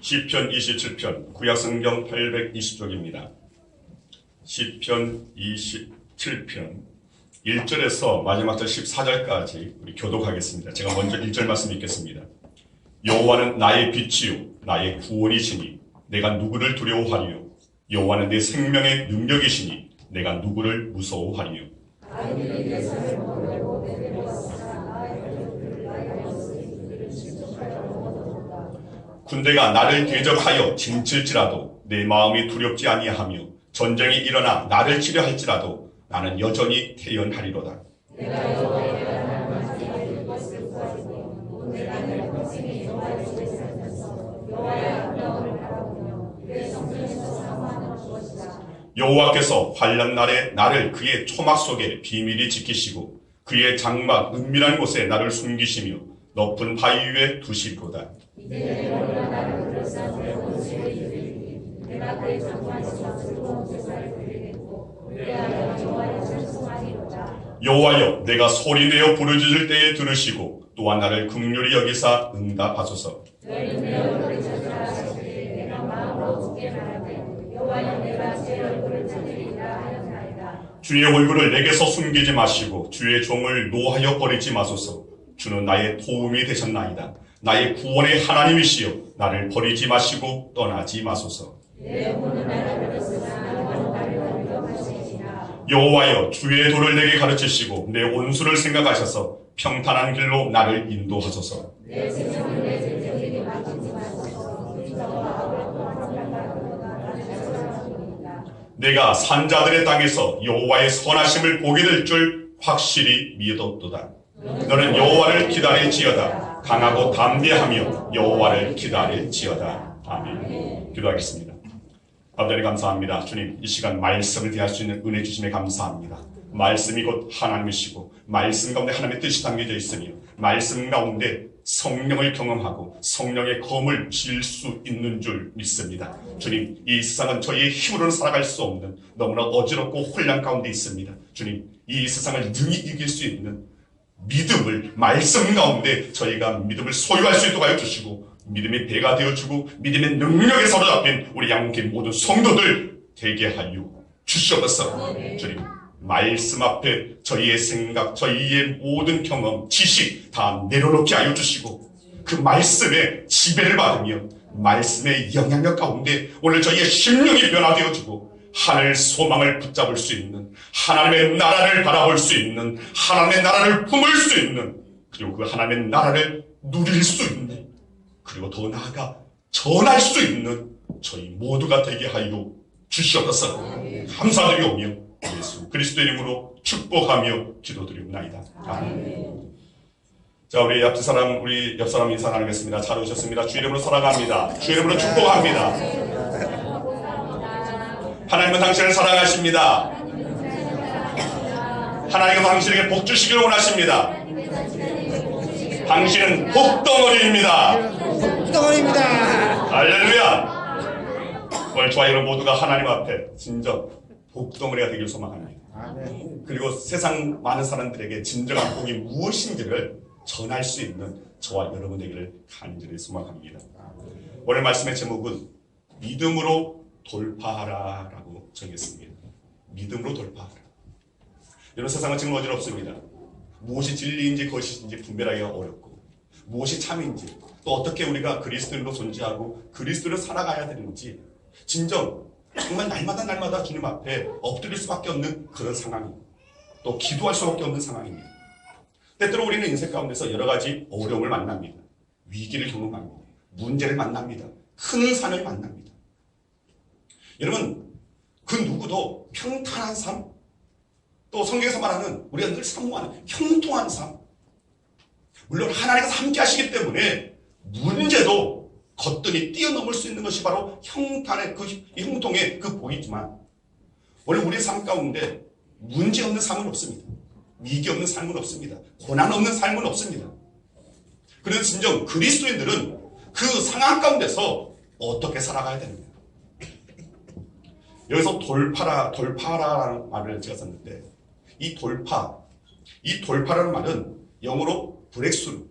시편 27편 구약성경 820쪽입니다. 시편 27편 1절에서 마지막 절 14절까지 우리 교독하겠습니다. 제가 먼저 1절 말씀 읽겠습니다. 여호와는 나의 빛이요 나의 구원이시니 내가 누구를 두려워하리요. 여호와는 내 생명의 능력이시니 내가 누구를 무서워하리요. 군대가 나를 대적하여 진칠지라도 내 마음이 두렵지 아니하며 전쟁이 일어나 나를 치려할지라도 나는 여전히 태연하리로다. 여호와께서 환난 날에 나를 그의 초막 속에 비밀히 지키시고 그의 장막 은밀한 곳에 나를 숨기시며 높은 바위 위에 두시리로다. 여호와여 내가 소리내어 부르짖을 때에 들으시고 또한 나를 긍휼히 여기사 응답하소서. 주의 얼굴을 내게서 숨기지 마시고 주의 종을 노하여 버리지 마소서. 주는 나의 도움이 되셨나이다. 나의 구원의 하나님이시여 나를 버리지 마시고 떠나지 마소서. 여호와여 주의 도를 내게 가르치시고 내 온수를 생각하셔서 평탄한 길로 나를 인도하소서. 내가 산자들의 땅에서 여호와의 선하심을 보게 될 줄 확실히 믿었도다. 너는 여호와를 기다릴지어다. 강하고 담대하며 여호와를 기다릴지어다. 아멘. 기도하겠습니다. 아버지 감사합니다. 주님, 이 시간 말씀을 대할 수 있는 은혜 주심에 감사합니다. 말씀이 곧 하나님이시고 말씀 가운데 하나님의 뜻이 담겨져 있으며 말씀 가운데 성령을 경험하고 성령의 검을 쥘 수 있는 줄 믿습니다. 주님, 이 세상은 저희의 힘으로는 살아갈 수 없는 너무나 어지럽고 혼란 가운데 있습니다. 주님, 이 세상을 능히 이길 수 있는 믿음을 말씀 가운데 저희가 믿음을 소유할 수 있도록 하여 주시고 믿음의 배가 되어주고 믿음의 능력에 사로잡힌 우리 양육의 모든 성도들 되게 하여 주시옵소서. 주님, 말씀 앞에 저희의 생각, 저희의 모든 경험, 지식 다 내려놓게 하여 주시고 그 말씀의 지배를 받으며 말씀의 영향력 가운데 오늘 저희의 심령이 변화되어지고 하늘 소망을 붙잡을 수 있는, 하나님의 나라를 바라볼 수 있는, 하나님의 나라를 품을 수 있는, 그리고 그 하나님의 나라를 누릴 수 있는, 그리고 더 나아가 전할 수 있는 저희 모두가 되게 하여 주시옵소서. 감사드리오며 예수 그리스도 이름으로 축복하며 기도드리옵나이다. 아멘. 자, 우리 옆 사람 인사 나누겠습니다. 잘 오셨습니다. 주 이름으로 사랑합니다. 주 이름으로 축복합니다. 하나님은 당신을 사랑하십니다. 하나님은 당신에게 복 주시기를 원하십니다. 당신은 복덩어리입니다. 복덩어리입니다. 할렐루야. 오늘 저와 여러분 모두가 하나님 앞에 진정 복덩어리가 되길 소망합니다. 그리고 세상 많은 사람들에게 진정한 복이 무엇인지를 전할 수 있는 저와 여러분 되기를 간절히 소망합니다. 오늘 말씀의 제목은 믿음으로 돌파하라라고 정했습니다. 믿음으로 돌파하라. 여러분, 세상은 지금 어지럽습니다. 무엇이 진리인지 거짓인지 분별하기가 어렵고 무엇이 참인지 또 어떻게 우리가 그리스도인으로 존재하고 그리스도를 살아가야 되는지 진정 정말 날마다 주님 앞에 엎드릴 수밖에 없는 그런 상황입니다. 또 기도할 수밖에 없는 상황입니다. 때때로 우리는 인생 가운데서 여러 가지 어려움을 만납니다. 위기를 경험합니다. 문제를 만납니다. 큰 산을 만납니다. 여러분, 그 누구도 평탄한 삶, 또 성경에서 말하는 우리가 늘 사모하는 형통한 삶, 물론 하나님께서 함께 하시기 때문에 문제도 거뜬히 뛰어넘을 수 있는 것이 바로 형통의 그 복이지만 원래 우리의 삶 가운데 문제 없는 삶은 없습니다. 위기 없는 삶은 없습니다. 고난 없는 삶은 없습니다. 그래서 진정 그리스도인들은 그 상황 가운데서 어떻게 살아가야 됩니다. 여기서 돌파라는 말을 제가 썼는데 이 돌파라는 말은 영어로 브렉스루.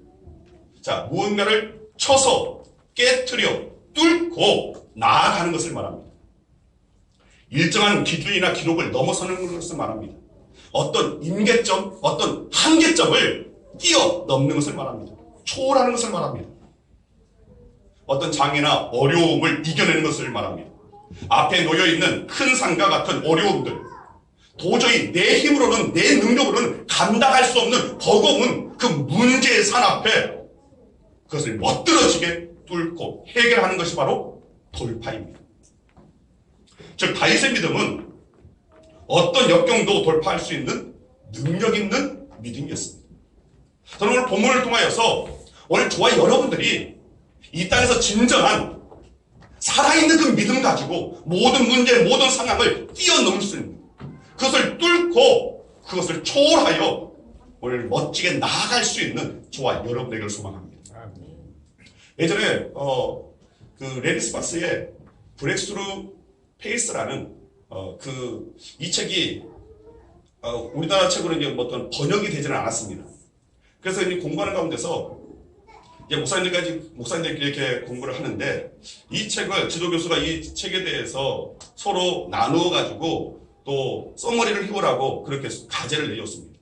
자, 무언가를 쳐서 깨트려 뚫고 나아가는 것을 말합니다. 일정한 기준이나 기록을 넘어서는 것을 말합니다. 어떤 임계점, 어떤 한계점을 뛰어넘는 것을 말합니다. 초월하는 것을 말합니다. 어떤 장애나 어려움을 이겨내는 것을 말합니다. 앞에 놓여있는 큰 산과 같은 어려움들, 도저히 내 힘으로는, 내 능력으로는 감당할 수 없는 버거운 그 문제의 산 앞에 그것을 멋들어지게 뚫고 해결하는 것이 바로 돌파입니다. 즉 다윗의 믿음은 어떤 역경도 돌파할 수 있는 능력 있는 믿음이었습니다. 저는 오늘 본문을 통하여서 오늘 저와 여러분들이 이 땅에서 진정한 살아있는 그 믿음 가지고 모든 문제, 모든 상황을 뛰어넘을 수 있는, 그것을 뚫고 그것을 초월하여 오늘 멋지게 나아갈 수 있는 저와 여러분에게를 소망합니다. 예전에 그 레니 스파스의 브렉스루 페이스라는 이 책이 우리나라 책으로 이제 어떤 번역이 되지는 않았습니다. 그래서 이제 공부하는 가운데서 이제 목사님들끼리 이렇게 공부를 하는데, 이 책을 지도 교수가 이 책에 대해서 서로 나누어 가지고 또 써머리를 해보라고 그렇게 과제를 내줬습니다.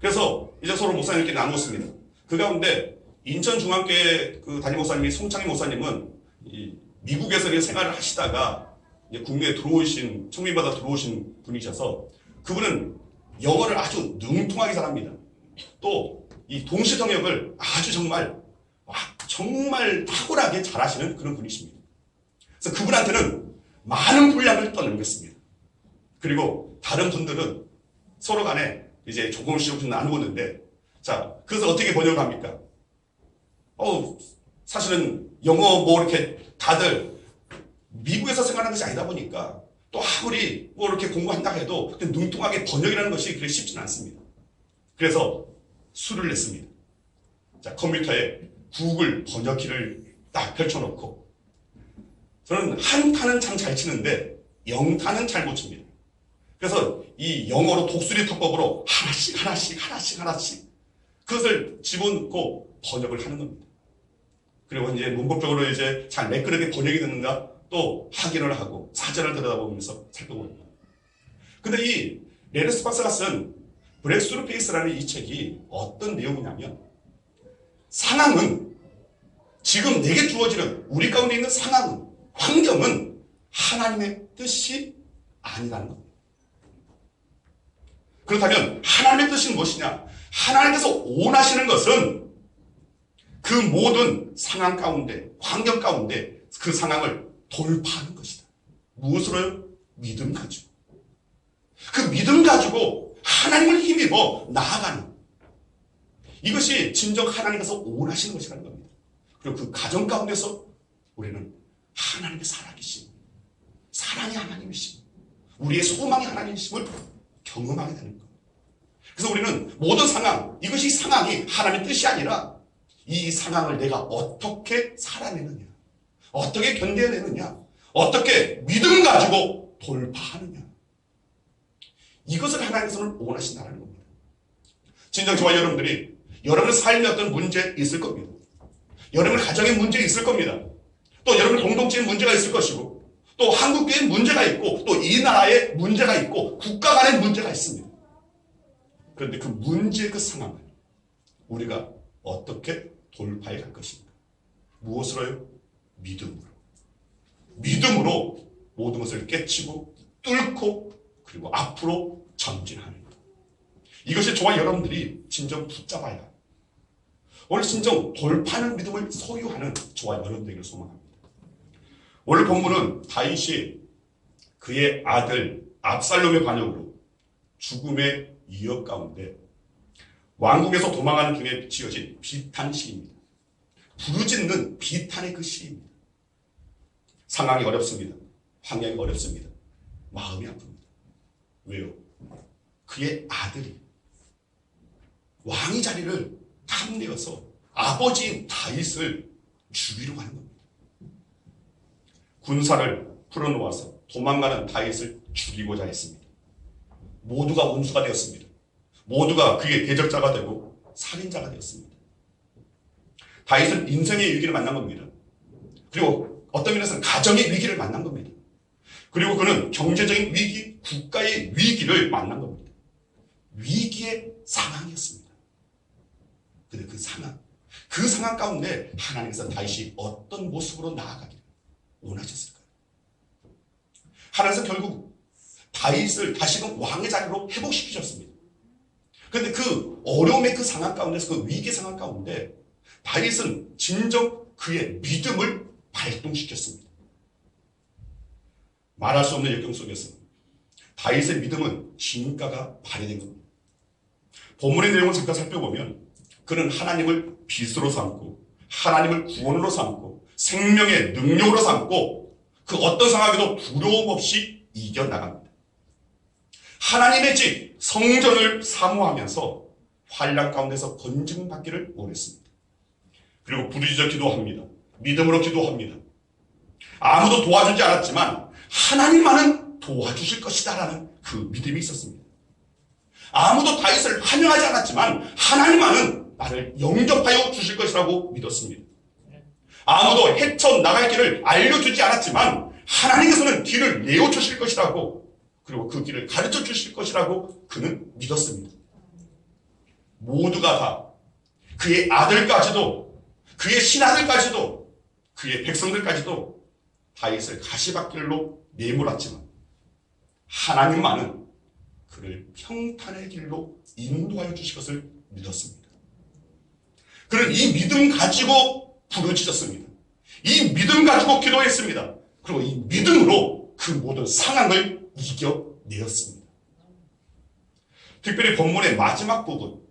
그래서 이제 서로 목사님들끼리 나누었습니다. 그 가운데 인천중앙교회 그 담임 목사님이 송창희 목사님은 미국에서 생활을 하시다가 이제 국내에 들어오신, 청민받아 들어오신 분이셔서 그분은 영어를 아주 능통하게 잘합니다. 또 이 동시통역을 아주 정말 탁월하게 잘하시는 그런 분이십니다. 그래서 그분한테는 많은 분량을 떠넘겼습니다. 그리고 다른 분들은 서로 간에 이제 조금씩 나누었는데, 자, 그래서 어떻게 번역을 합니까? 사실은 영어 이렇게 다들 미국에서 생활하는 것이 아니다 보니까 또 아무리 이렇게 공부한다 해도 능통하게 번역이라는 것이 그렇게 쉽지는 않습니다. 그래서 수를 냈습니다. 자, 컴퓨터에 구글 번역기를 딱 펼쳐놓고, 저는 한타는 참 잘 치는데 영타는 잘 못 칩니다. 그래서 이 영어로 독수리 턱법으로 하나씩 그것을 집어넣고 번역을 하는 겁니다. 그리고 이제 문법적으로 이제 잘 매끄럽게 번역이 됐는가 또 확인을 하고 사전을 들여다보면서 살펴봅니다. 근데 이 레니 스파스가 쓴 브렉스루 페이스라는 이 책이 어떤 내용이냐면, 상황은, 지금 내게 주어지는 우리 가운데 있는 상황은, 환경은 하나님의 뜻이 아니라는 겁니다. 그렇다면 하나님의 뜻이 무엇이냐? 하나님께서 원하시는 것은 그 모든 상황 가운데, 환경 가운데 그 상황을 돌파하는 것이다. 무엇으로요? 믿음 가지고. 그 믿음 가지고 하나님을 힘입어 나아가는, 이것이 진정 하나님께서 원하시는 것이라는 겁니다. 그리고 그 가정 가운데서 우리는 하나님의 살아계심, 사랑의 하나님이심, 우리의 소망의 하나님이심을 경험하게 되는 겁니다. 그래서 우리는 모든 상황, 이것이 상황이 하나님의 뜻이 아니라 이 상황을 내가 어떻게 살아내느냐, 어떻게 견뎌내느냐, 어떻게 믿음 가지고 돌파하느냐, 이것을 하나님께서는 원하신다는 겁니다. 진정 저와 여러분들이 여러분의 삶에 어떤 문제 있을 겁니다. 여러분의 가정에 문제 있을 겁니다. 또 여러분의 공동체에 문제가 있을 것이고, 또 한국교회에 문제가 있고, 또 이 나라에 문제가 있고, 국가 간에 문제가 있습니다. 그런데 그 문제의 그 상황을 우리가 어떻게 돌파해 갈 것인가? 무엇으로요? 믿음으로. 믿음으로 모든 것을 깨치고 뚫고 그리고 앞으로 전진하는 것. 이것이 저와 여러분들이 진정 붙잡아야 합니다. 오늘 진정 돌파하는 믿음을 소유하는 저와 여러분들에게 소망합니다. 오늘 본문은 다윗이 그의 아들 압살롬의 반역으로 죽음의 위협 가운데 왕국에서 도망하는 중에 지어진 비탄 시입니다. 부르짖는 비탄의 그 시입니다. 상황이 어렵습니다. 환경이 어렵습니다. 마음이 아픕니다. 왜요? 그의 아들이 왕의 자리를 탐내어서 아버지인 다윗을 죽이려고 하는 겁니다. 군사를 풀어놓아서 도망가는 다윗을 죽이고자 했습니다. 모두가 원수가 되었습니다. 모두가 그의 대적자가 되고 살인자가 되었습니다. 다윗은 인생의 위기를 만난 겁니다. 그리고 어떤 면에서는 가정의 위기를 만난 겁니다. 그리고 그는 경제적인 위기, 국가의 위기를 만난 겁니다. 위기의 상황이었습니다. 근데 그 상황 가운데 하나님께서 다윗이 어떤 모습으로 나아가기를 원하셨을까요? 하나님께서 결국 다윗을 다시금 왕의 자리로 회복시키셨습니다. 그런데 그 어려움의 그 상황 가운데서, 그 위기 상황 가운데 다윗은 진정 그의 믿음을 발동시켰습니다. 말할 수 없는 역경 속에서 다윗의 믿음은 진가가 발휘된 겁니다. 본문의 내용을 잠깐 살펴보면 그는 하나님을 빛으로 삼고 하나님을 구원으로 삼고 생명의 능력으로 삼고 그 어떤 상황에도 두려움 없이 이겨나갑니다. 하나님의 집 성전을 사모하면서 환난 가운데서 건증받기를 원했습니다. 그리고 부르짖어 기도합니다. 믿음으로 기도합니다. 아무도 도와주지 않았지만 하나님만은 도와주실 것이다 라는 그 믿음이 있었습니다. 아무도 다윗을 환영하지 않았지만 하나님만은 나를 영접하여 주실 것이라고 믿었습니다. 아무도 헤쳐나갈 길을 알려주지 않았지만 하나님께서는 길을 내어주실 것이라고, 그리고 그 길을 가르쳐 주실 것이라고 그는 믿었습니다. 모두가 다 그의 아들까지도, 그의 신하들까지도, 그의 백성들까지도 다윗을 가시밭길로 내몰았지만 하나님만은 그를 평탄의 길로 인도하여 주실 것을 믿었습니다. 그는 이 믿음 가지고 부르짖었습니다. 이 믿음 가지고 기도했습니다. 그리고 이 믿음으로 그 모든 상황을 이겨내었습니다. 특별히 본문의 마지막 부분,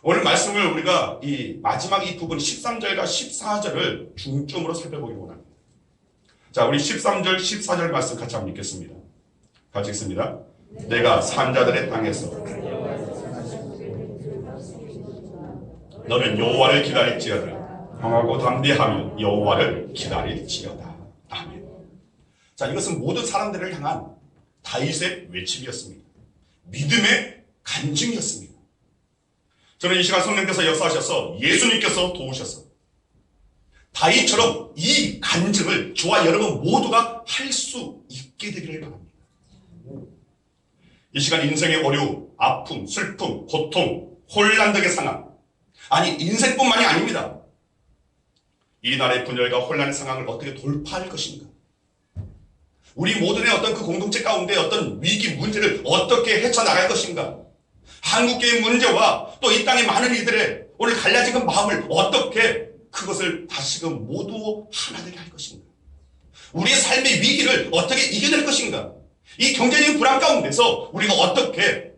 오늘 말씀을 우리가 이 마지막 이 부분 13절과 14절을 중점으로 살펴보기를 원합니다. 자, 우리 13절, 14절 말씀 같이 한번 읽겠습니다. 같이 읽습니다. 내가 산자들의 땅에서 너는 여호와를 기다릴지어다. 강하고 담대하며 여호와를 기다릴지어다. 아멘. 자, 이것은 모든 사람들을 향한 다윗의 외침이었습니다. 믿음의 간증이었습니다. 저는 이 시간 성령께서 역사하셔서 예수님께서 도우셔서 다윗처럼 이 간증을 저와 여러분 모두가 할 수 있게 되기를 바랍니다. 이 시간 인생의 어려움, 아픔, 슬픔, 고통, 혼란 등의 상황, 아니 인생뿐만이 아닙니다. 이 나라의 분열과 혼란의 상황을 어떻게 돌파할 것인가, 우리 모두의 어떤 그 공동체 가운데 어떤 위기 문제를 어떻게 헤쳐나갈 것인가, 한국계의 문제와 또 이 땅의 많은 이들의 오늘 갈라진 그 마음을 어떻게 그것을 다시금 모두 하나 되게 할 것인가, 우리의 삶의 위기를 어떻게 이겨낼 것인가, 이 경제적인 불안 가운데서 우리가 어떻게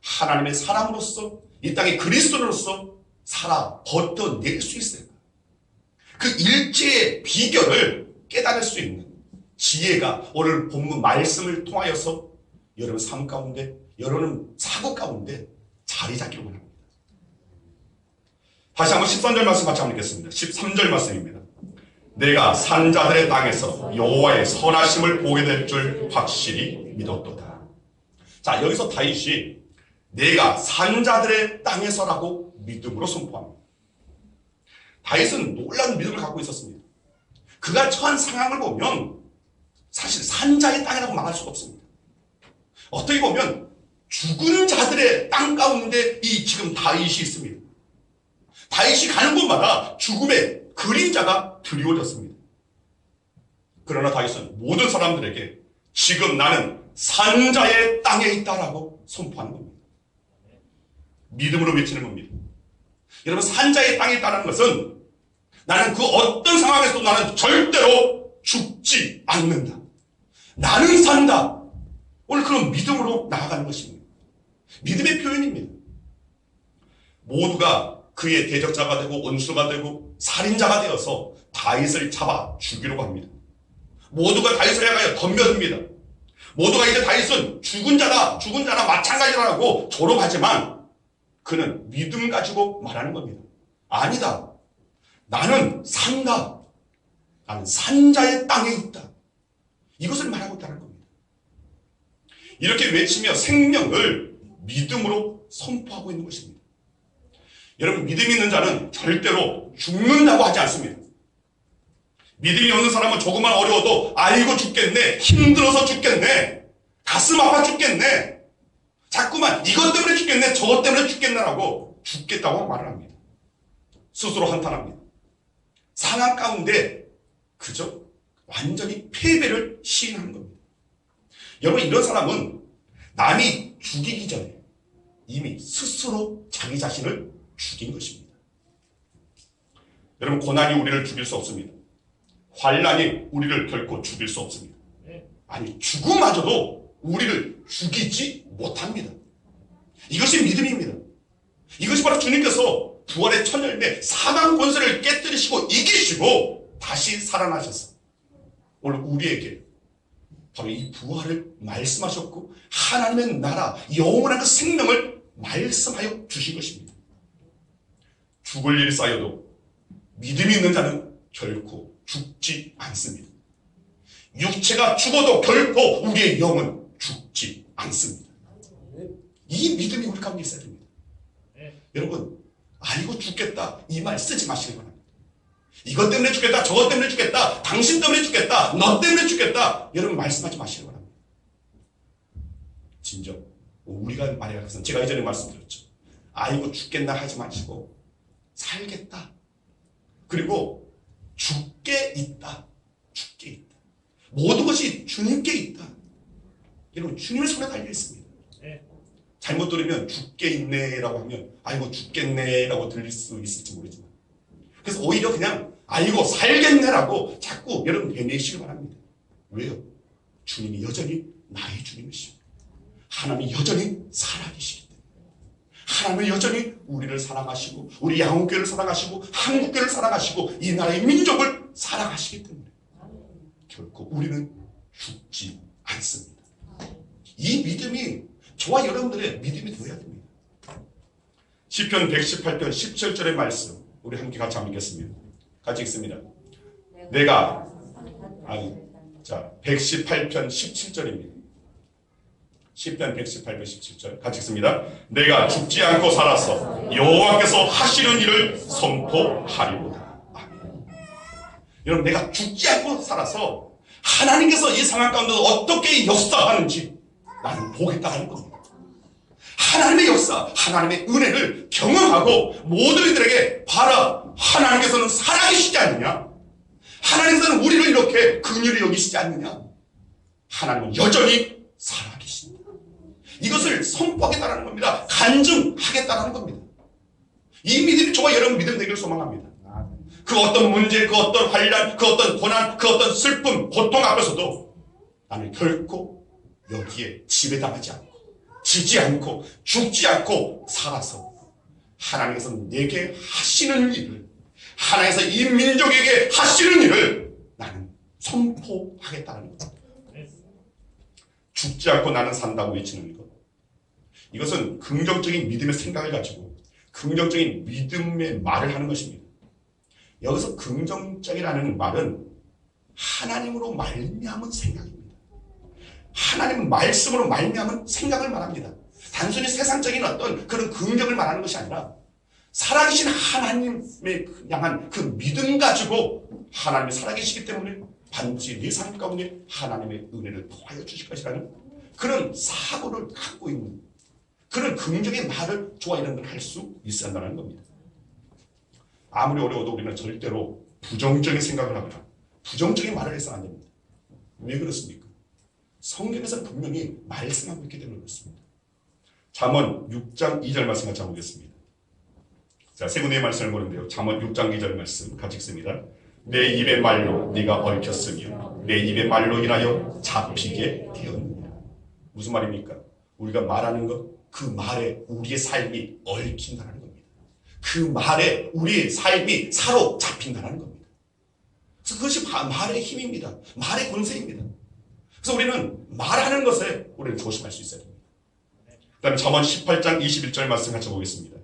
하나님의 사람으로서 이 땅의 그리스도로서 살아 버텨낼 수 있을까, 그 일체의 비결을 깨달을 수 있는 지혜가 오늘 본문 말씀을 통하여서 여러분 삶 가운데, 여러분 사고 가운데 자리 잡기를 원합니다. 다시 한번 13절 말씀 같이 한번 읽겠습니다. 13절 말씀입니다. 내가 산자들의 땅에서 여호와의 선하심을 보게 될 줄 확실히 믿었도다. 자, 여기서 다윗이 내가 산자들의 땅에서라고 믿음으로 선포합니다. 다윗은 놀라운 믿음을 갖고 있었습니다. 그가 처한 상황을 보면 사실 산자의 땅이라고 말할 수가 없습니다. 어떻게 보면 죽은 자들의 땅 가운데 이 지금 다윗이 있습니다. 다윗이 가는 곳마다 죽음의 그림자가 드리워졌습니다. 그러나 다윗은 모든 사람들에게 지금 나는 산자의 땅에 있다라고 선포하는 겁니다. 믿음으로 외치는 겁니다. 여러분, 산자의 땅에 있다는 것은 나는 그 어떤 상황에서도 나는 절대로 죽지 않는다, 나는 산다, 오늘 그런 믿음으로 나아가는 것입니다. 믿음의 표현입니다. 모두가 그의 대적자가 되고 원수가 되고 살인자가 되어서 다윗을 잡아 죽이려고 합니다. 모두가 다윗을 향하여 덤벼듭니다. 모두가 이제 다윗은 죽은 자나 마찬가지라고 조롱하지만 그는 믿음 가지고 말하는 겁니다. 아니다, 나는 산다, 나는 산자의 땅에 있다, 이것을 말하고 있다는 겁니다. 이렇게 외치며 생명을 믿음으로 선포하고 있는 것입니다. 여러분, 믿음 있는 자는 절대로 죽는다고 하지 않습니다. 믿음이 없는 사람은 조금만 어려워도 아이고 죽겠네, 힘들어서 죽겠네, 가슴 아파 죽겠네, 자꾸만 이것 때문에 죽겠네, 저것 때문에 죽겠네라고 죽겠다고 말을 합니다. 스스로 한탄합니다. 상황 가운데 그저 완전히 패배를 시인하는 겁니다. 여러분, 이런 사람은 남이 죽이기 전에 이미 스스로 자기 자신을 죽인 것입니다. 여러분, 고난이 우리를 죽일 수 없습니다. 환난이 우리를 결코 죽일 수 없습니다. 아니, 죽음마저도 우리를 죽이지 못합니다. 이것이 믿음입니다. 이것이 바로 주님께서 부활의 첫 열매 사망 권세를 깨뜨리시고 이기시고 다시 살아나셨어. 오늘 우리에게 바로 이 부활을 말씀하셨고 하나님의 나라 영원한 그 생명을 말씀하여 주신 것입니다. 죽을 일이 쌓여도 믿음이 있는 자는 결코 죽지 않습니다. 육체가 죽어도 결코 우리의 영은 죽지 않습니다. 이 믿음이 우리 가운데 있어야 됩니다. 여러분, 아이고 죽겠다 이 말 쓰지 마시기 바랍니다. 이것 때문에 죽겠다, 저것 때문에 죽겠다, 당신 때문에 죽겠다, 너 때문에 죽겠다, 여러분 말씀하지 마시기 바랍니다. 진정 우리가 말해야 할 것은 제가 이전에 말씀드렸죠. 아이고 죽겠나 하지 마시고 살겠다, 그리고 죽게 있다, 죽게 있다, 모든 것이 주님께 있다. 여러분, 주님의 손에 달려 있습니다. 잘못 들으면 죽게 있네라고 하면 아이고 죽겠네라고 들릴 수 있을지 모르지만, 그래서 오히려 그냥 아이고 살겠네라고 자꾸 여러분 되뇌시길 바랍니다. 왜요? 주님이 여전히 나의 주님이시고 하나님이 여전히 살아계시기 때문에, 하나님은 여전히 우리를 사랑하시고 우리 양호교회를 사랑하시고 한국교회를 사랑하시고 이 나라의 민족을 사랑하시기 때문에 결코 우리는 죽지 않습니다. 이 믿음이 저와 여러분들의 믿음이 되어야 됩니다. 시편 118편 17절의 말씀 우리 함께 같이 한번 읽겠습니다. 같이 읽습니다. 내가 118편 17절입니다. 시편 118편 17절 같이 읽습니다. 내가 죽지 않고 살아서 여호와께서 하시는 일을 선포하리로다. 아멘. 여러분, 내가 죽지 않고 살아서 하나님께서 이 상황 가운데 어떻게 역사하는지 나는 보겠다는 겁니다. 하나님의 역사, 하나님의 은혜를 경험하고 모든 이들에게 봐라, 하나님께서는 살아계시지 않느냐, 하나님께서는 우리를 이렇게 긍휼히 여기시지 않느냐, 하나님은 여전히 살아계십니다. 이것을 선포하겠다는 겁니다. 간증하겠다는 겁니다. 이 믿음이 저와 여러분 믿음 되기를 소망합니다. 그 어떤 문제, 그 어떤 환난, 그 어떤 고난, 그 어떤 슬픔, 고통 앞에서도 나는 결코 여기에 지배당하지 않고 지지 않고 죽지 않고 살아서 하나님께서 내게 하시는 일을, 하나님께서 이 민족에게 하시는 일을 나는 선포하겠다는 것. 죽지 않고 나는 산다고 외치는 것, 이것은 긍정적인 믿음의 생각을 가지고 긍정적인 믿음의 말을 하는 것입니다. 여기서 긍정적이라는 말은 하나님으로 말미암은 생각입니다. 하나님은 말씀으로 말미암은 생각을 말합니다. 단순히 세상적인 어떤 그런 긍정을 말하는 것이 아니라 살아계신 하나님의 향한 그 믿음 가지고 하나님이 살아계시기 때문에 반드시 내 삶 가운데 하나님의 은혜를 더하여 주실 것이라는 그런 사고를 갖고 있는 그런 긍정의 말을 저와 여러분들 할 수 있어야 한다는 겁니다. 아무리 어려워도 우리는 절대로 부정적인 생각을 하거나 부정적인 말을 해서는 안 됩니다. 왜 그렇습니까? 성경에서 분명히 말씀하고 있기 때문에 그렇습니다. 잠언 6장 2절 말씀 같이 한번 보겠습니다. 자, 세 군데의 말씀을 보는데요. 잠언 6장 2절 말씀 같이 읽습니다. 내 입의 말로 네가 얽혔으며 내 입의 말로 인하여 잡히게 되었느니라. 무슨 말입니까? 우리가 말하는 것, 그 말에 우리의 삶이 얽힌다는 겁니다. 그 말에 우리의 삶이 사로잡힌다는 겁니다. 그래서 그것이 말의 힘입니다. 말의 권세입니다. 그래서 우리는 말하는 것에 우리는 조심할 수 있어야 됩니다. 그 다음에 잠언 18장 21절 말씀 같이 보겠습니다.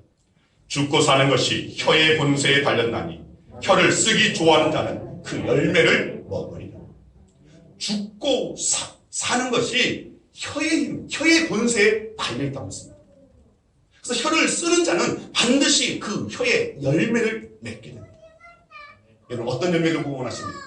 죽고 사는 것이 혀의 본세에 달렸나니 혀를 쓰기 좋아하는 자는 그 열매를 먹으리라. 죽고 사는 것이 혀의 힘, 혀의 본세에 달려있다고 했습니다. 그래서 혀를 쓰는 자는 반드시 그 혀의 열매를 맺게 됩니다. 여러분, 어떤 열매를 원하십니까?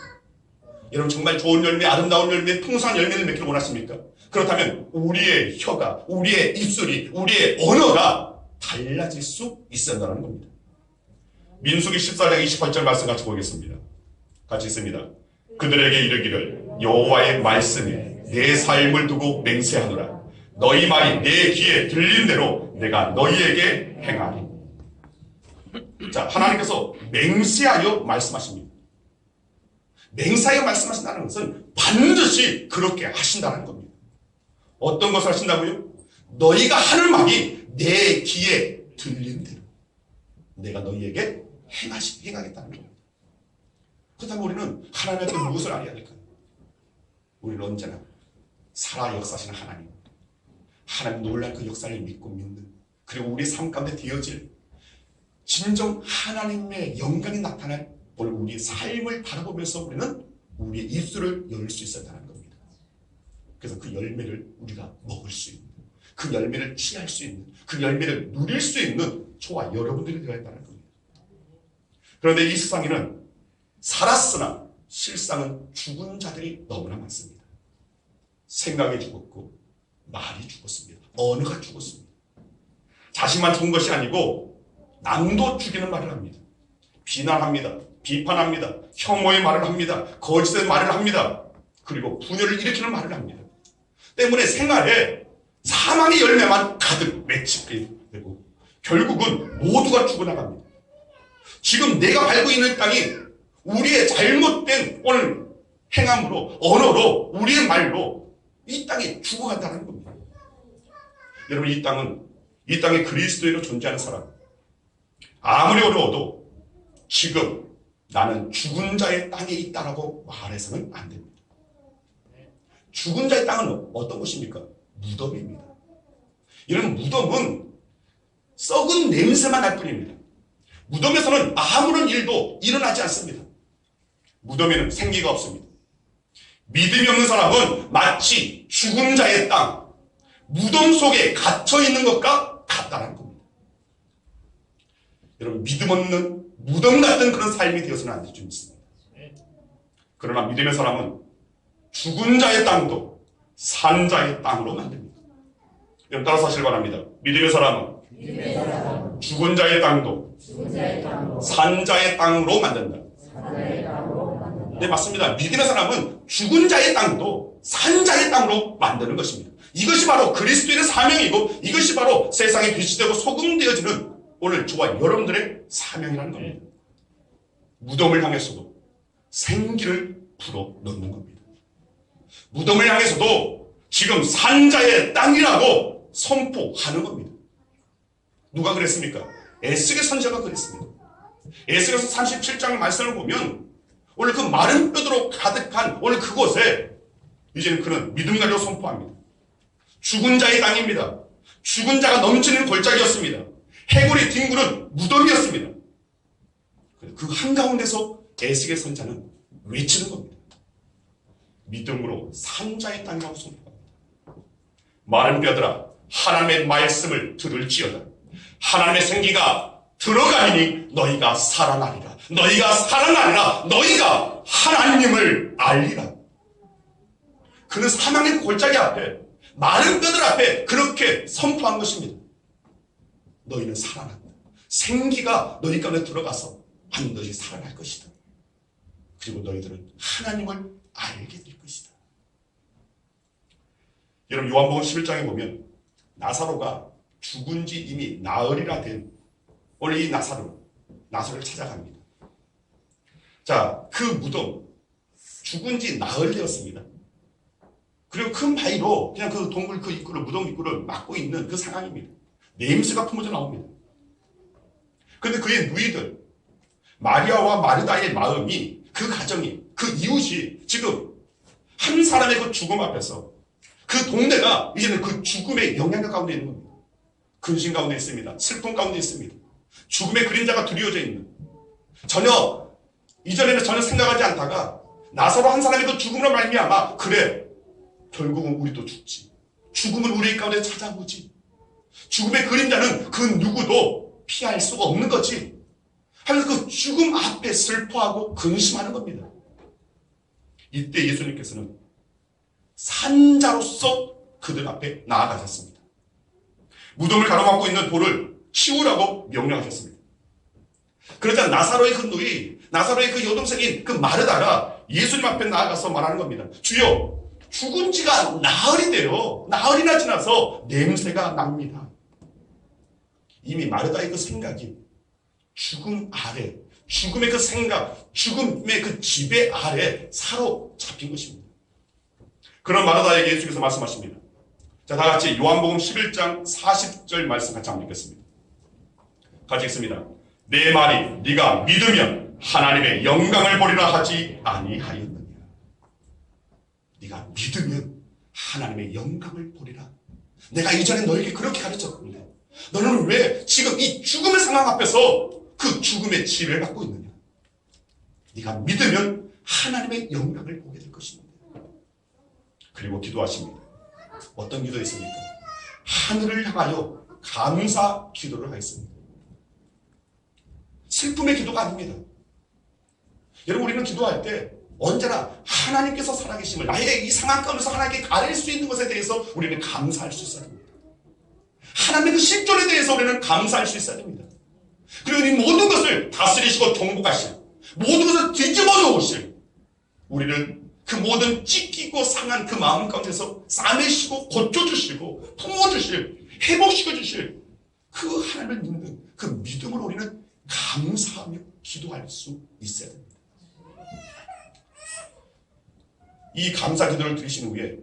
여러분 정말 좋은 열매, 아름다운 열매, 풍성한 열매를 맺기를 원하십니까? 그렇다면 우리의 혀가, 우리의 입술이, 우리의 언어가 달라질 수 있어야 한다는 겁니다. 민수기 14장 28절 말씀 같이 보겠습니다. 같이 있습니다. 그들에게 이르기를 여호와의 말씀에 내 삶을 두고 맹세하노라. 너희 말이 내 귀에 들린 대로 내가 너희에게 행하리. 자, 하나님께서 맹세하여 말씀하십니다. 맹세하여 말씀하신다는 것은 반드시 그렇게 하신다는 겁니다. 어떤 것을 하신다고요? 너희가 하는 말이 내 귀에 들린 대로 내가 너희에게 행하겠다는 겁니다. 그렇다면 우리는 하나님 앞에 무엇을 알아야 될까요? 우리는 언제나 살아 역사하시는 하나님 놀랄 그 역사를 믿고 믿는, 그리고 우리 삶 가운데 되어질 진정 하나님의 영광이 나타날 오늘 우리의 삶을 바라보면서 우리는 우리의 입술을 열 수 있어야 하는 겁니다. 그래서 그 열매를 우리가 먹을 수 있는, 그 열매를 취할 수 있는, 그 열매를 누릴 수 있는 저와 여러분들이 되어야 한다는 겁니다. 그런데 이 세상에는 살았으나 실상은 죽은 자들이 너무나 많습니다. 생각이 죽었고 말이 죽었습니다. 언어가 죽었습니다. 자신만 죽은 것이 아니고 남도 죽이는 말을 합니다. 비난합니다. 비판합니다. 혐오의 말을 합니다. 거짓의 말을 합니다. 그리고 분열을 일으키는 말을 합니다. 때문에 생활에 사망의 열매만 가득 맺히게 되고 결국은 모두가 죽어나갑니다. 지금 내가 밟고 있는 땅이 우리의 잘못된 오늘 행함으로, 언어로, 우리의 말로 이 땅이 죽어간다는 겁니다. 여러분, 이 땅에 그리스도인으로 존재하는 사람, 아무리 어려워도 지금 나는 죽은 자의 땅에 있다라고 말해서는 안 됩니다. 죽은 자의 땅은 어떤 곳입니까? 무덤입니다. 여러분, 무덤은 썩은 냄새만 날 뿐입니다. 무덤에서는 아무런 일도 일어나지 않습니다. 무덤에는 생기가 없습니다. 믿음이 없는 사람은 마치 죽은 자의 땅, 무덤 속에 갇혀 있는 것과 같다는 겁니다. 여러분, 믿음 없는 무덤 같은 그런 삶이 되어서는 안 될 줄 믿습니다. 그러나 믿음의 사람은 죽은 자의 땅도 산 자의 땅으로 만듭니다. 여러분, 따라서 하시길 바랍니다. 믿음의 사람은 죽은 자의 땅도 산 자의 땅으로 만든다. 네, 맞습니다. 믿음의 사람은 죽은 자의 땅도 산 자의 땅으로 만드는 것입니다. 이것이 바로 그리스도인의 사명이고, 이것이 바로 세상에 빛이 되고 소금 되어지는 오늘 저와 여러분들의 사명이라는 겁니다. 무덤을 향해서도 생기를 불어넣는 겁니다. 무덤을 향해서도 지금 산 자의 땅이라고 선포하는 겁니다. 누가 그랬습니까? 에스겔 선지자가 그랬습니다. 에스겔서 37장 말씀을 보면 오늘 그 마른 뼈대로 가득한 오늘 그곳에 이제는 그는 믿음 가지고 선포합니다. 죽은 자의 땅입니다. 죽은 자가 넘치는 골짜기였습니다. 해골이 뒹구는 무덤이었습니다. 그 한가운데서 에스겔 선지자는 외치는 겁니다. 믿음으로 산 자의 땅이라고 선포합니다. 마른 뼈들아, 하나님의 말씀을 들을지어다. 하나님의 생기가 들어가니 너희가 살아나리라. 너희가 살아나리라. 너희가 하나님을 알리라. 그는 사망의 골짜기 앞에, 마른 뼈들 앞에 그렇게 선포한 것입니다. 너희는 살아난다. 생기가 너희 가운데 들어가서 반드시 살아날 것이다. 그리고 너희들은 하나님을 알게 될 것이다. 여러분, 요한복음 11장에 보면 나사로가 죽은 지 이미 나흘이나 된 오늘 이 나사로를 찾아갑니다. 자, 그 무덤, 죽은 지 나흘 되었습니다. 그리고 큰 바위로 그냥 그 동굴 그 입구를, 무덤 입구를 막고 있는 그 상황입니다. 냄새가 품어져 나옵니다. 그런데 그의 누이들, 마리아와 마르다의 마음이, 그 가정이, 그 이웃이 지금 한 사람의 그 죽음 앞에서 그 동네가 이제는 그 죽음의 영향력 가운데 있는 겁니다. 근심 가운데 있습니다. 슬픔 가운데 있습니다. 죽음의 그림자가 드리워져 있는, 이전에는 전혀 생각하지 않다가 나사로 한 사람의 그 죽음으로 말미암아, 그래, 결국은 우리도 죽지. 죽음은 우리 가운데 찾아오지. 죽음의 그림자는 그 누구도 피할 수가 없는 거지. 하면서 그 죽음 앞에 슬퍼하고 근심하는 겁니다. 이때 예수님께서는 산자로서 그들 앞에 나아가셨습니다. 무덤을 가로막고 있는 돌을 치우라고 명령하셨습니다. 그러자 나사로의 그 누이, 나사로의 그 여동생인 그 마르다가 예수님 앞에 나아가서 말하는 겁니다. 주여, 죽은 지가 나흘인데요. 나흘이나 지나서 냄새가 납니다. 이미 마르다의 그 생각이 죽음 아래, 죽음의 그 생각, 죽음의 그 지배 아래 사로잡힌 것입니다. 그런 마르다에게 예수께서 말씀하십니다. 자, 다 같이 요한복음 11장 40절 말씀 같이 한번 읽겠습니다. 같이 읽습니다. 내 말이 네가 믿으면 하나님의 영광을 보리라 하지 아니하였느냐. 네가 믿으면 하나님의 영광을 보리라. 내가 이전에 너에게 그렇게 가르쳤는데 너는 왜 지금 이 죽음의 상황 앞에서 그 죽음의 지배를 받고 있느냐. 네가 믿으면 하나님의 영광을 보게 될 것입니다. 그리고 기도하십니다. 어떤 기도했습니까? 하늘을 향하여 감사 기도를 하였습니다. 슬픔의 기도가 아닙니다. 여러분, 우리는 기도할 때 언제나 하나님께서 살아계심을, 나의 이 상황 가운데서 하나님께 가릴 수 있는 것에 대해서 우리는 감사할 수 있어야 됩니다. 하나님의 그 실존에 대해서 우리는 감사할 수 있어야 됩니다. 그리고 이 모든 것을 다스리시고 통복하실, 모든 것을 뒤집어 놓으실, 우리는 그 모든 찢기고 상한 그 마음 가운데서 싸매시고 고쳐주시고 품어주실, 회복시켜주실 그 하나님을 믿는 그 믿음으로 우리는 감사하며 기도할 수 있어야 됩니다. 이 감사 기도를 드리신 후에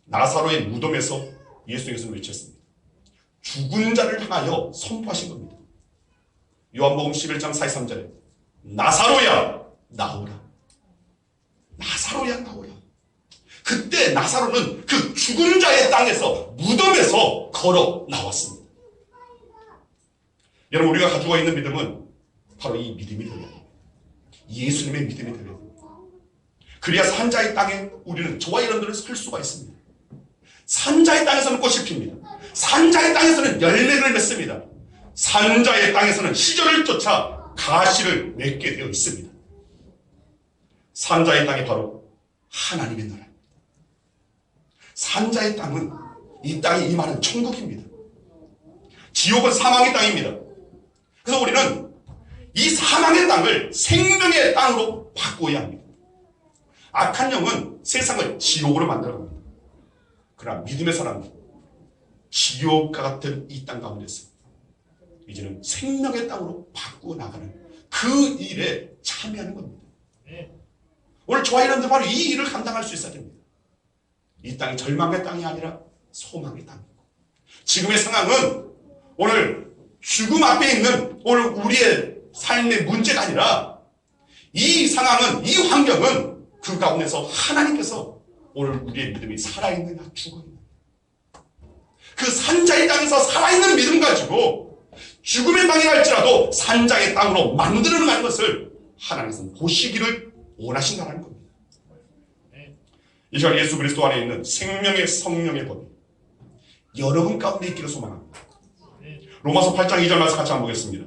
나사로의 무덤에서 예수님께서 외쳤습니다. 죽은 자를 향하여 선포하신 겁니다. 요한복음 11장 43절에 나사로야 나오라. 나사로야 나오라. 그때 나사로는 그 죽은 자의 땅에서, 무덤에서 걸어 나왔습니다. 여러분, 우리가 가지고 있는 믿음은 바로 이 믿음이 되어야 됩니다. 예수님의 믿음이 되어야 됩니다. 그래야 산자의 땅에 우리는, 저와 여러분들은 설 수가 있습니다. 산자의 땅에서는 꽃이 핍니다. 산자의 땅에서는 열매를 맺습니다. 산자의 땅에서는 시절을 쫓아 가시를 맺게 되어 있습니다. 산자의 땅이 바로 하나님의 나라입니다. 산자의 땅은 이 땅에 임하는 천국입니다. 지옥은 사망의 땅입니다. 그래서 우리는 이 사망의 땅을 생명의 땅으로 바꿔야 합니다. 악한 영은 세상을 지옥으로 만들어갑니다. 그러나 믿음의 사람은 지옥과 같은 이 땅 가운데서 이제는 생명의 땅으로 바꾸어 나가는 그 일에 참여하는 겁니다. 오늘 저와 여러분들 바로 이 일을 감당할 수 있어야 됩니다. 이 땅이 절망의 땅이 아니라 소망의 땅이고, 지금의 상황은 오늘 죽음 앞에 있는 오늘 우리의 삶의 문제가 아니라 이 상황은, 이 환경은 그 가운데서 하나님께서 오늘 우리의 믿음이 살아있느냐 죽어있느냐, 그 산자의 땅에서 살아있는 믿음 가지고 죽음의 땅이 갈지라도 산자의 땅으로 만들어가는 것을 하나님께서는 보시기를 원하신다는 겁니다. 이 시간 예수 그리스도 안에 있는 생명의 성령의 법이 여러분 가운데 있기를 소망합니다. 로마서 8장 2절 말씀 같이 한번 보겠습니다.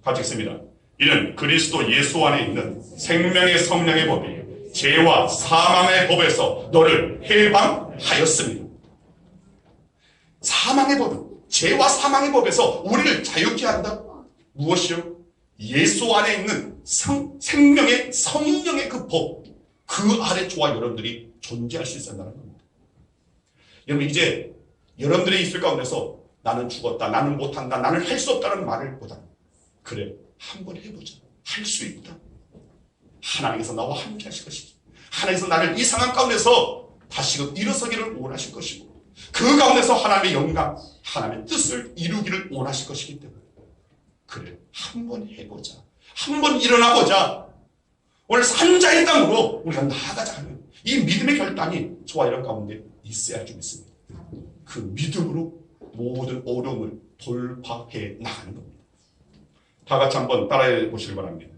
같이 읽습니다. 이는 그리스도 예수 안에 있는 생명의 성령의 법이 죄와 사망의 법에서 너를 해방하였습니다. 사망의 법은, 죄와 사망의 법에서 우리를 자유케 한다. 무엇이요? 예수 안에 있는 생명의 성령의 그 법, 그 아래 저와 여러분들이 존재할 수 있어야 한다는 겁니다. 여러분, 이제 여러분들이 있을 가운데서 나는 죽었다, 나는 못한다, 나는 할 수 없다는 말을 보다, 그래, 한번 해보자, 할 수 있다. 하나님께서 나와 함께 하실 것이고, 하나님께서 나를 이 상황 가운데서 다시금 일어서기를 원하실 것이고, 그 가운데서 하나님의 영광, 하나님의 뜻을 이루기를 원하실 것이기 때문에, 그래, 한번 해보자, 한번 일어나보자, 오늘 산자의 땅으로 우리가 나아가자 하는 이 믿음의 결단이 저와 여러분 가운데 있어야 좀 있습니다. 그 믿음으로 모든 어려움을 돌파해 나가는 겁니다. 다 같이 한번 따라해 보시길 바랍니다.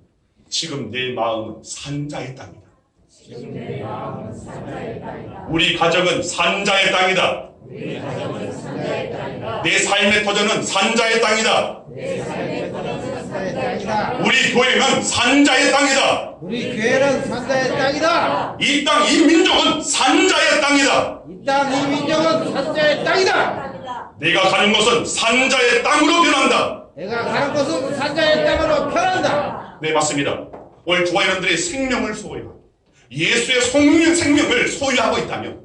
지금 내 마음은 산자의 땅이다. 지금 내 마음은 산자의 땅이다. 우리 가정은 산자의 땅이다. 우리 가정은 산자의 땅이다. 내 삶의 터전은 산자의 땅이다. 내 삶의 터전은 산자의 땅이다. 우리 우리 교회는 산자의 땅이다. 우리 교회는 산자의 땅이다. 이 땅, 이 민족은 산자의 땅이다. 이 땅, 이 민족은 산자의 땅이다. 내가 가는 곳은 산자의 땅으로 변한다. 내가 가는 곳은 산자의 땅으로 변한다. 네, 맞습니다. 오늘 저와 여러분들의 생명을 소유하고 예수의 생명을 소유하고 있다면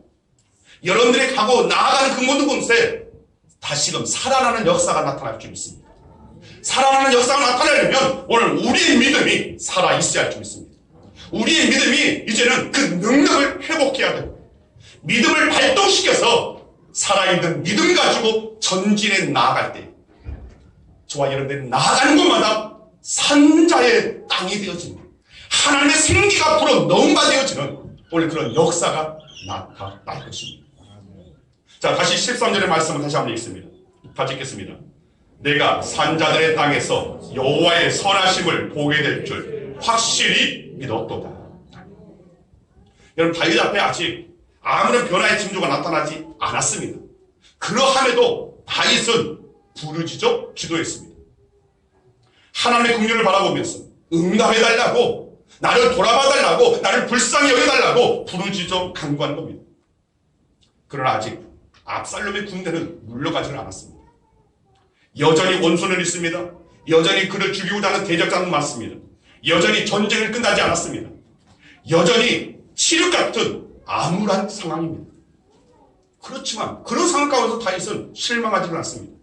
여러분들이 가고 나아가는 그 모든 곳에 다시금 살아나는 역사가 나타날 줄 믿습니다. 살아나는 역사가 나타나려면 오늘 우리의 믿음이 살아있어야 할 줄 믿습니다. 우리의 믿음이 이제는 그 능력을 회복해야 되고 믿음을 발동시켜서 살아있는 믿음 가지고 전진해 나아갈 때 저와 여러분들이 나아가는 곳마다 산자의 땅이 되어지는 하나님의 생기가 불어 넘어가 되어지는 오늘 그런 역사가 나타날 것입니다. 자, 다시 13절의 말씀을 다시 한번 읽습니다. 같이 읽겠습니다. 내가 산자들의 땅에서 여호와의 선하심을 보게 될 줄 확실히 믿었도다. 여러분, 다윗 앞에 아직 아무런 변화의 징조가 나타나지 않았습니다. 그러함에도 다윗은 부르짖어 기도했습니다. 하나님의 긍휼을 바라보면서 응답해달라고, 나를 돌아봐달라고, 나를 불쌍히 여겨달라고 부르짖어 간구한 겁니다. 그러나 아직 압살롬의 군대는 물러가지는 않았습니다. 여전히 원수는 있습니다. 여전히 그를 죽이고자 하는 대적자는 많습니다. 여전히 전쟁은 끝나지 않았습니다. 여전히 치욕 같은 암울한 상황입니다. 그렇지만 그런 상황 가운데서 다윗은 실망하지는 않습니다.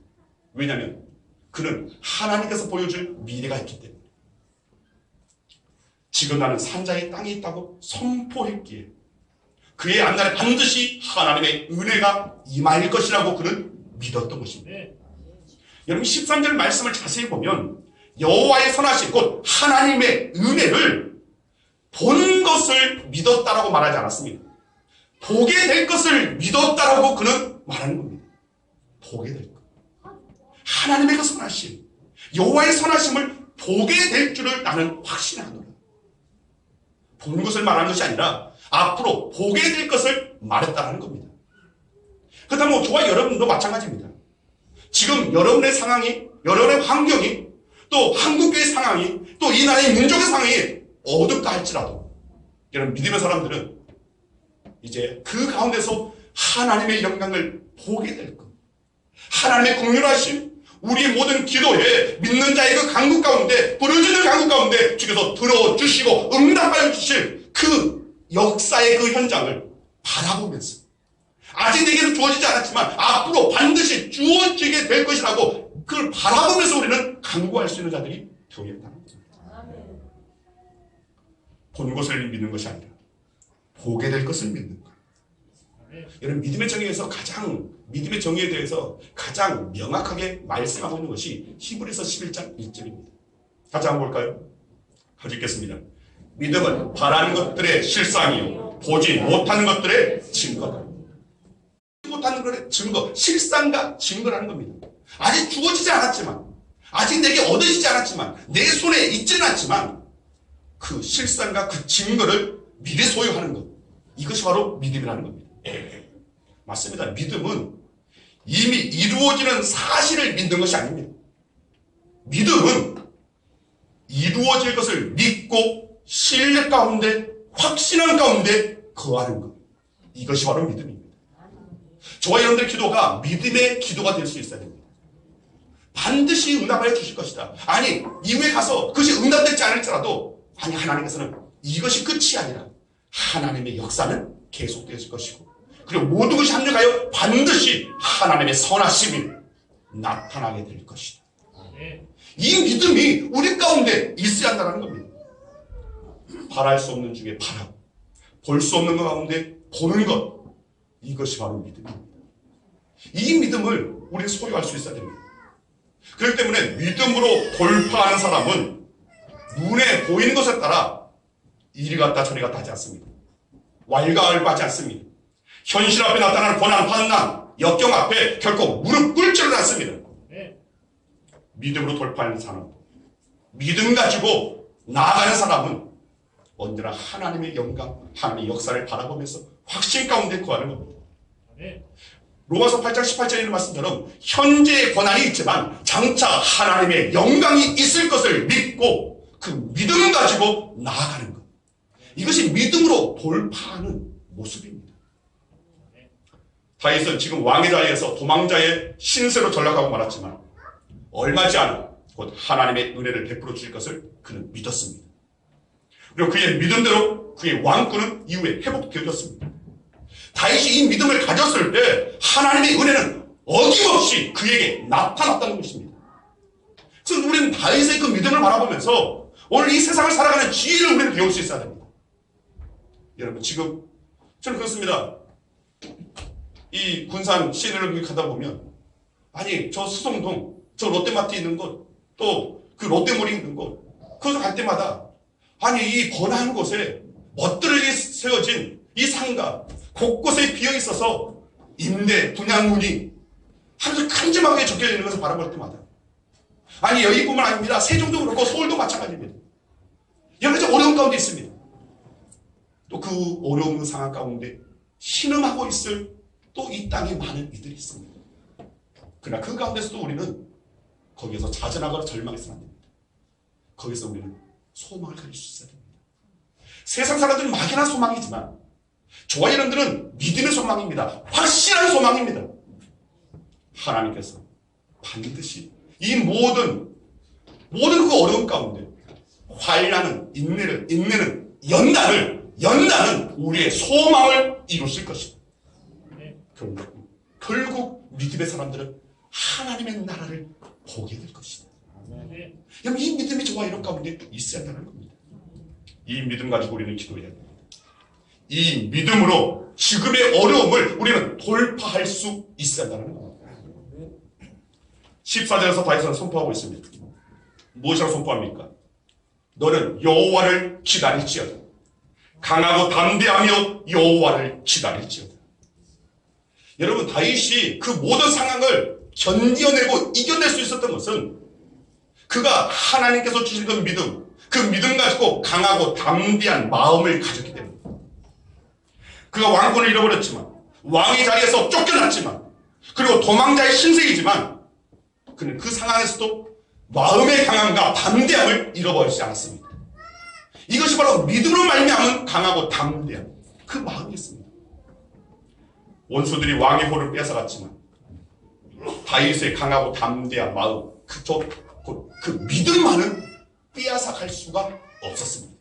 왜냐하면 그는 하나님께서 보여줄 미래가 있기 때문에. 지금 나는 산자의 땅에 있다고 선포했기에 그의 앞날에 반드시 하나님의 은혜가 임할 것이라고 그는 믿었던 것입니다. 여러분 13절 말씀을 자세히 보면 여호와의 선하심 곧 하나님의 은혜를 본 것을 믿었다라고 말하지 않았습니다. 보게 될 것을 믿었다라고 그는 말하는 겁니다. 보게 될 것. 하나님의 그 선하심, 여호와의 선하심을 보게 될 줄을 나는 확신하노라. 본 것을 말하는 것이 아니라 앞으로 보게 될 것을 말했다라는 겁니다. 그렇다면 저와 여러분도 마찬가지입니다. 지금 여러분의 상황이, 여러분의 환경이, 또 한국교회의 상황이, 또 이 나라의 민족의 상황이 어둡다 할지라도 여러분 믿음의 사람들은 이제 그 가운데서 하나님의 영광을 보게 될 것. 하나님의 긍휼하심, 우리의 모든 기도에 믿는 자의 그 간구 가운데, 부르짖는 간구 가운데 주께서 들어주시고 응답하여 주실 그 역사의 그 현장을 바라보면서 아직 내게는 주어지지 않았지만 앞으로 반드시 주어지게 될 것이라고 그걸 바라보면서 우리는 간구할 수 있는 자들이 되어야겠다는 겁니다. 본 것을 믿는 것이 아니라 보게 될 것을 믿는 것. 여러분 믿음의 정의에서 믿음의 정의에 대해서 가장 명확하게 말씀하고 있는 것이 히브리서 11장 1절입니다. 같이 한번 볼까요? 같이 읽겠습니다. 믿음은 바라는 것들의 실상이요 보지 못하는 것들의 증거다. 못하는 것의 증거, 실상과 증거라는 겁니다. 아직 주어지지 않았지만, 아직 내게 얻어지지 않았지만, 내 손에 있지는 않지만 그 실상과 그 증거를 미리 소유하는 것, 이것이 바로 믿음이라는 겁니다. 맞습니다. 믿음은 이미 이루어지는 사실을 믿는 것이 아닙니다. 믿음은 이루어질 것을 믿고 신뢰 가운데, 확신한 가운데 거하는 것, 이것이 바로 믿음입니다. 저와 여러분들의 기도가 믿음의 기도가 될 수 있어야 됩니다. 반드시 응답하여 주실 것이다. 아니, 이후에 가서 그것이 응답되지 않을지라도, 아니, 하나님께서는 이것이 끝이 아니라 하나님의 역사는 계속되어질 것이고, 그리고 모든 것이 합력하여 반드시 하나님의 선하심이 나타나게 될 것이다. 이 믿음이 우리 가운데 있어야 한다는 겁니다. 바랄 수 없는 중에 바라고, 볼 수 없는 것 가운데 보는 것, 이것이 바로 믿음입니다. 이 믿음을 우리는 소유할 수 있어야 됩니다. 그렇기 때문에 믿음으로 돌파하는 사람은 눈에 보이는 것에 따라 이리 갔다 저리 갔다 하지 않습니다. 왈가왈부하지 않습니다. 현실 앞에 나타나는 고난, 환난, 역경 앞에 결코 무릎 꿇지는 않습니다. 믿음으로 돌파하는 사람, 믿음 가지고 나아가는 사람은 언제나 하나님의 영광, 하나님의 역사를 바라보면서 확신 가운데 거하는 겁니다. 로마서 8장 18절에 있는 말씀처럼 현재의 고난이 있지만 장차 하나님의 영광이 있을 것을 믿고 그 믿음 가지고 나아가는 것. 이것이 믿음으로 돌파하는 모습입니다. 다윗은 지금 왕의 자리에서 도망자의 신세로 전락하고 말았지만 얼마 지 않아 곧 하나님의 은혜를 베풀어 주실 것을 그는 믿었습니다. 그리고 그의 믿음대로 그의 왕권은 이후에 회복되어졌습니다. 다윗이 이 믿음을 가졌을 때 하나님의 은혜는 어김없이 그에게 나타났다는 것입니다. 그래서 우리는 다윗의 그 믿음을 바라보면서 오늘 이 세상을 살아가는 지혜를 우리는 배울 수 있어야 됩니다. 여러분, 지금 저는 그렇습니다. 이 군산 시내를 가다 보면 아니 저 수성동 저 롯데마트 있는 곳 또 그 롯데몰이 있는 곳 그곳을 갈 때마다 아니 이 번화한 곳에 멋들게 세워진 이 상가 곳곳에 비어 있어서 임대 분양문이 아주 큼지막하게 적혀져 있는 것을 바라볼 때마다 아니 여기뿐만 아닙니다. 세종도 그렇고 서울도 마찬가지입니다. 여러 가지 어려운 가운데 있습니다. 또 그 어려운 상황 가운데 신음하고 있을 또 이 땅에 많은 이들이 있습니다. 그러나 그 가운데서도 우리는 거기에서 자전하거나 절망해서는 안 됩니다. 거기서 우리는 소망을 가질 수 있어야 됩니다. 세상 사람들은 막연한 소망이지만 저와 여러분들은 믿음의 소망입니다. 확실한 소망입니다. 하나님께서 반드시 이 모든 그 어려운 가운데 환난은 인내는 연단은 우리의 소망을 이루실 것입니다. 결국 믿음의 사람들은 하나님의 나라를 보게 될 것입니다. 여러분, 이 믿음이 저와 여러분 가운데 있어야 한다는 겁니다. 이 믿음 가지고 우리는 기도해야 됩니다. 이 믿음으로 지금의 어려움을 우리는 돌파할 수 있어야 한다는 겁니다. 14절에서 다윗은 선포하고 있습니다. 무엇이라고 선포합니까? 너는 여호와를 기다릴지어다. 강하고 담대하며 여호와를 기다릴지어다. 여러분, 다윗이 그 모든 상황을 견뎌내고 이겨낼 수 있었던 것은 그가 하나님께서 주신 그 믿음 가지고 강하고 담대한 마음을 가졌기 때문입니다. 그가 왕권을 잃어버렸지만, 왕의 자리에서 쫓겨났지만, 그리고 도망자의 신세이지만 그는 그 상황에서도 마음의 강함과 담대함을 잃어버리지 않았습니다. 이것이 바로 믿음으로 말미암은 강하고 담대한 그 마음이었습니다. 원수들이 왕의 호를 뺏어갔지만 다윗의 강하고 담대한 마음, 그 믿음만은 빼앗아갈 수가 없었습니다.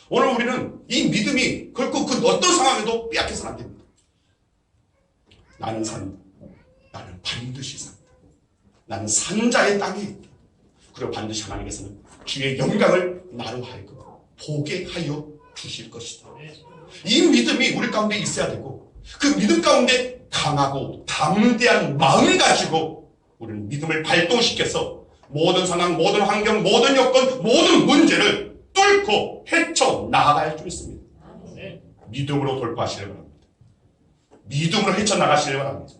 오늘 우리는 이 믿음이 결코 그 어떤 상황에도 빼앗겨서는 안 됩니다. 나는 산다. 나는 반드시 산다. 나는 산자의 땅에 있다. 그리고 반드시 하나님께서는 주의 영광을 나로 하여금 보게 하여 주실 것이다. 이 믿음이 우리 가운데 있어야 되고 그 믿음 가운데 강하고 담대한 마음 가지고 우리는 믿음을 발동시켜서 모든 상황, 모든 환경, 모든 여건, 모든 문제를 뚫고 헤쳐 나아갈 수 있습니다. 믿음으로 돌파하시길 바랍니다. 믿음으로 헤쳐나가시길 바랍니다.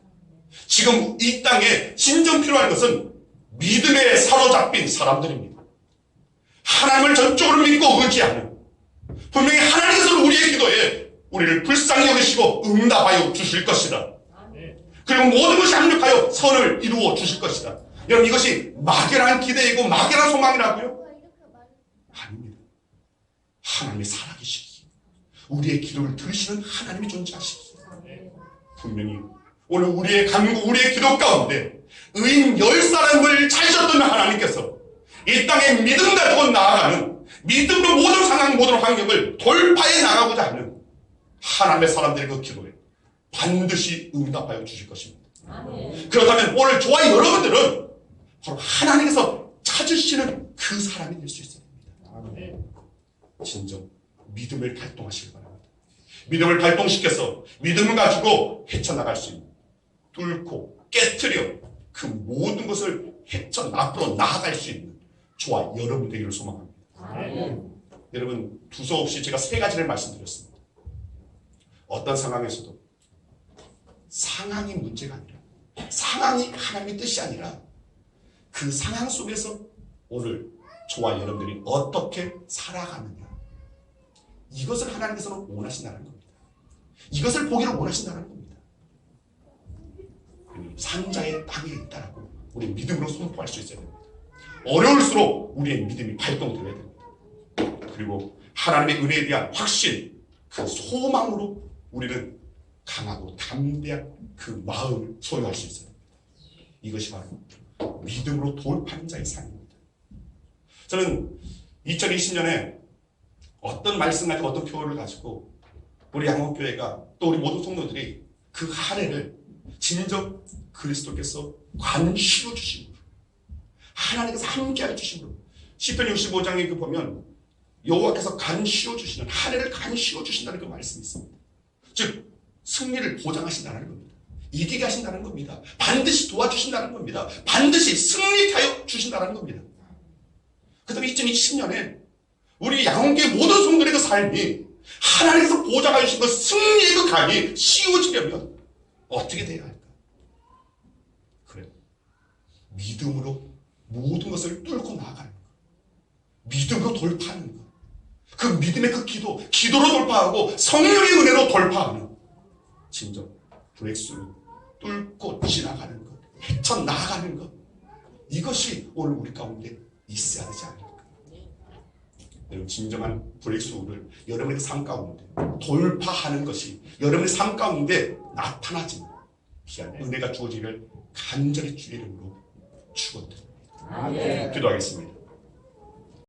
지금 이 땅에 진정 필요한 것은 믿음에 사로잡힌 사람들입니다. 하나님을 전적으로 믿고 의지하는, 분명히 하나님께서 우리의 기도에 우리를 불쌍히 여기시고 응답하여 주실 것이다. 그리고 모든 것이 합력하여 선을 이루어 주실 것이다. 여러분, 이것이 막연한 기대이고 막연한 소망이라고요? 아닙니다. 하나님이 살아계시기, 우리의 기도를 들으시는 하나님이 존재하시기, 분명히 오늘 우리의 간구, 우리의 기도 가운데 의인 10사람을 찾으셨던 하나님께서 이 땅에 믿음 가지고 나아가는, 믿음으로 모든 상황, 모든 환경을 돌파해 나가고자 하는 하나님의 사람들의 그 기도에 반드시 응답하여 주실 것입니다. 그렇다면 오늘 저와 여러분들은 바로 하나님께서 찾으시는 그 사람이 될 수 있어야 됩니다. 진정 믿음을 발동하시기 바랍니다. 믿음을 발동시켜서 믿음을 가지고 헤쳐나갈 수 있는, 뚫고 깨트려 그 모든 것을 헤쳐 앞으로 나아갈 수 있는 저와 여러분 되기를 소망합니다. 여러분, 두서없이 제가 3가지를 말씀드렸습니다. 어떤 상황에서도 상황이 문제가 아니라, 상황이 하나님의 뜻이 아니라 그 상황 속에서 오늘 저와 여러분들이 어떻게 살아가느냐, 이것을 하나님께서는 원하신다는 겁니다. 이것을 보기를 원하신다는 겁니다. 산자의 땅에 있다라고 우리 믿음으로 선포할 수 있어야 됩니다. 어려울수록 우리의 믿음이 발동되어야 됩니다. 그리고 하나님의 은혜에 대한 확신, 그 소망으로 우리는 강하고 담대한 그 마음을 소유할 수 있어야 됩니다. 이것이 바로 믿음으로 돌파하는 자의 삶입니다. 저는 2020년에 어떤 말씀 가지고 어떤 표현을 가지고 우리 양원교회가 또 우리 모든 성도들이 그 한 해를 진정 그리스도께서 관시로 주심으로, 하나님께서 함께하여 주심으로, 시편 65장에 그 보면 여호와께서 간시워 주시는, 한 해를 간시워 주신다는 그 말씀이 있습니다. 즉 승리를 보장하신다는 겁니다. 이기게 하신다는 겁니다. 반드시 도와주신다는 겁니다. 반드시 승리케 하여 주신다는 겁니다. 그 다음에 2020년에 우리 양원교회 모든 성도들의 그 삶이 하나님께서 보장하여 주신 그 승리의 그 강이 씌워지려면 어떻게 돼야 할까? 그래요. 믿음으로 모든 것을 뚫고 나아가는 것. 믿음으로 돌파하는 것. 그 믿음의 그 기도로 돌파하고 성령의 은혜로 돌파하는 진정 브레이크스루, 뚫고 지나가는 것, 헤쳐나가는 것. 이것이 오늘 우리 가운데 있어야 되지 않을까. 여러분, 진정한 브레이크스루를 여러분의 삶 가운데 돌파하는 것이 여러분의 삶 가운데 나타나지는 귀한 은혜가 주어지기를 간절히 주의 이름으로 축원드립니다. 기도하겠습니다.